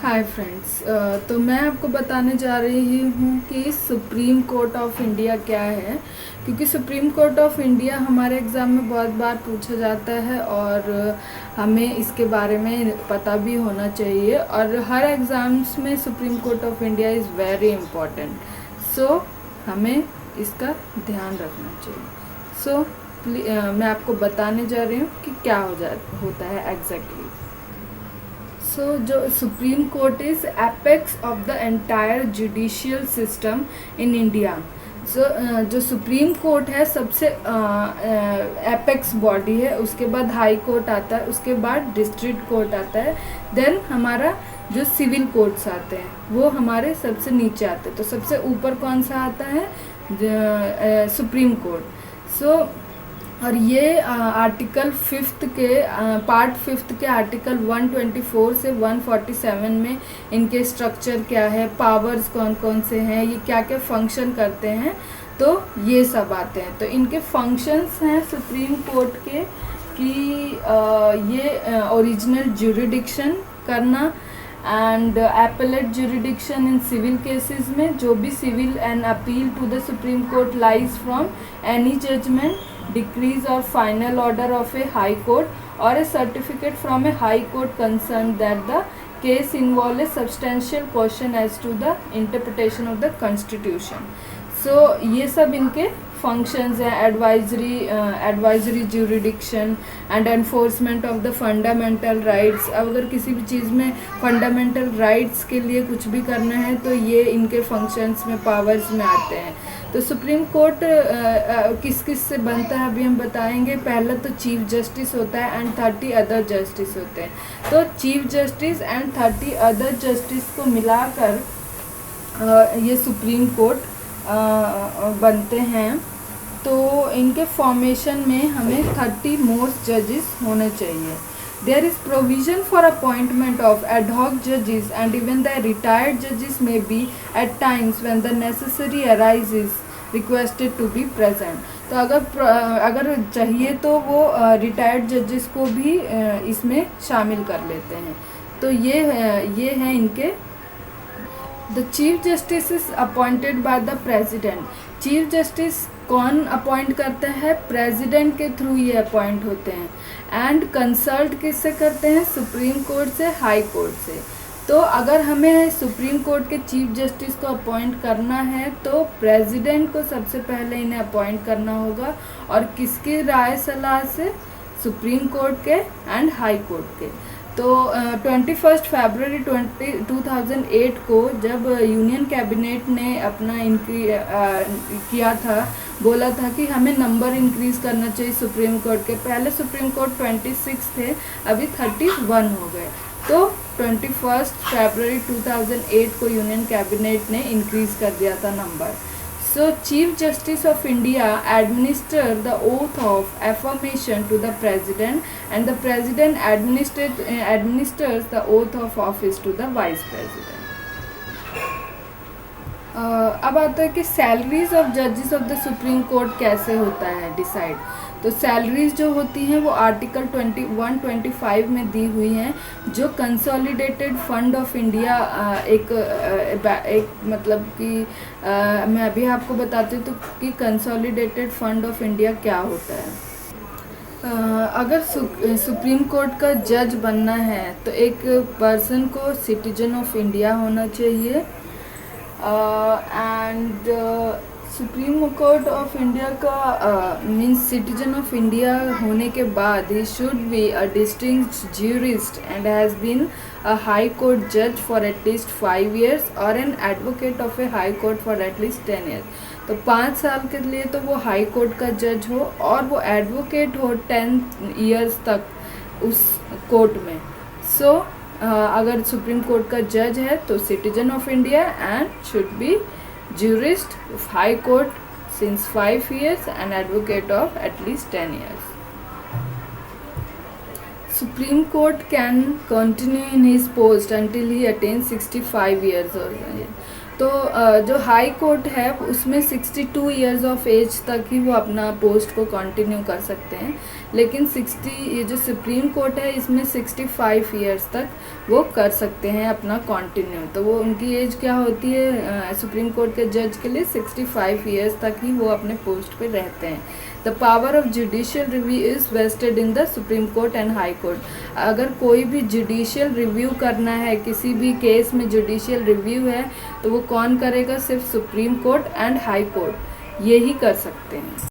Hi friends. तो मैं आपको बताने जा रही हूँ कि सुप्रीम कोर्ट ऑफ इंडिया क्या है, क्योंकि सुप्रीम कोर्ट ऑफ इंडिया हमारे एग्ज़ाम में बहुत बार पूछा जाता है और हमें इसके बारे में पता भी होना चाहिए। और हर एग्ज़ाम्स में Supreme court of India is very important, so हमें इसका ध्यान रखना चाहिए। मैं आपको बताने जा रही हूँ कि क्या होता है एग्जैक्टली। जो supreme court is apex of the entire judicial system in India. जो सुप्रीम कोर्ट है सबसे एपेक्स बॉडी है, उसके बाद हाई कोर्ट आता है, उसके बाद डिस्ट्रिक्ट कोर्ट आता है, देन हमारा जो सिविल कोर्ट्स आते हैं वो हमारे सबसे नीचे आते हैं। तो सबसे ऊपर कौन सा आता है? Supreme court. और ये आर्टिकल 5 के पार्ट 5 के आर्टिकल 124 से 147 में इनके स्ट्रक्चर क्या है, पावर्स कौन कौन से हैं, ये क्या क्या फंक्शन करते हैं, तो ये सब आते हैं। तो इनके फंक्शंस हैं सुप्रीम कोर्ट के कि ये ओरिजिनल ज्यूरिडिक्शन करना and appellate jurisdiction in civil cases में, जो भी civil and appeal to the supreme court lies from any judgment, decrees or final order of a high court or a certificate from a high court concerned that the case involve a substantial question as to the interpretation of the constitution. ये सब इनके functions हैं। Advisory jurisdiction and enforcement of the fundamental rights. अगर किसी भी चीज़ में fundamental rights के लिए कुछ भी करना है तो ये इनके फंक्शंस में, पावर्स में आते हैं। तो सुप्रीम कोर्ट किस किस से बनता है अभी हम बताएंगे। पहला तो चीफ जस्टिस होता है एंड 30 अदर जस्टिस होते हैं। तो chief justice and 30 other justice को मिलाकर ये सुप्रीम कोर्ट बनते हैं। तो इनके फॉर्मेशन में हमें 30 मोस्ट जजेस होने चाहिए। There is provision for appointment of ad hoc judges and even the retired judges may be at times when the necessary arises requested to be present. तो अगर चाहिए तो वो रिटायर्ड जजेस को भी इसमें शामिल कर लेते हैं। तो ये है इनके। The chief justice is appointed by the president. Chief justice कौन अपॉइंट करता है? प्रेसिडेंट के थ्रू ये अपॉइंट होते हैं। एंड कंसल्ट किससे करते हैं? सुप्रीम कोर्ट से, हाई कोर्ट से। तो अगर हमें सुप्रीम कोर्ट के चीफ जस्टिस को अपॉइंट करना है तो प्रेसिडेंट को सबसे पहले इन्हें अपॉइंट करना होगा। और किसकी राय सलाह से? सुप्रीम कोर्ट के एंड हाई कोर्ट के। तो 21 फरवरी 2008 को जब यूनियन कैबिनेट ने अपना किया था, बोला था कि हमें नंबर इंक्रीज़ करना चाहिए सुप्रीम कोर्ट के। पहले सुप्रीम कोर्ट 26 थे, अभी 31 हो गए। तो 21 फरवरी 2008 को यूनियन कैबिनेट ने इंक्रीज़ कर दिया था number. Chief Justice of India administer the oath of affirmation to the President and the President administers the oath of office to the Vice President. अब आता है कि सैलरीज ऑफ जजेस ऑफ द सुप्रीम कोर्ट कैसे होता है decide. तो salaries जो होती हैं वो आर्टिकल 125 में दी हुई हैं। जो कंसोलिडेटेड फंड ऑफ इंडिया एक मतलब कि मैं अभी आपको बताती हूँ तो कि कंसोलिडेटेड फंड ऑफ इंडिया क्या होता है। अगर सुप्रीम कोर्ट का जज बनना है तो एक पर्सन को सिटीजन ऑफ इंडिया होना चाहिए। And supreme court of India का मीन्स सिटीजन ऑफ इंडिया होने के बाद ही should be a distinguished jurist and has been a high court जज फॉर एटलीस्ट 5 years और an advocate of a high court for at least 10 years। तो 5 साल के लिए तो वो हाई कोर्ट का जज हो और वो एडवोकेट हो 10 years तक उस कोर्ट में। अगर सुप्रीम कोर्ट का जज है तो citizen of India and should be jurist of high court since 5 years and advocate of at least 10 years. Supreme Court can continue in his post until he attains 65 years old. तो जो high court है उसमें 62 years of as तक ही वो अपना post को continue कर सकते हैं। लेकिन 60 ये जो सुप्रीम कोर्ट है इसमें 65 ईयर्स तक वो कर सकते हैं अपना कंटिन्यू। तो वो उनकी एज क्या होती है सुप्रीम कोर्ट के जज के लिए 65 ईयर्स तक ही वो अपने पोस्ट पे रहते हैं। The power of judicial review is vested in the supreme court and high court. अगर कोई भी जुडिशियल रिव्यू करना है, किसी भी केस में जुडिशियल रिव्यू है, तो वो कौन करेगा? सिर्फ supreme court and high court, यही कर सकते हैं।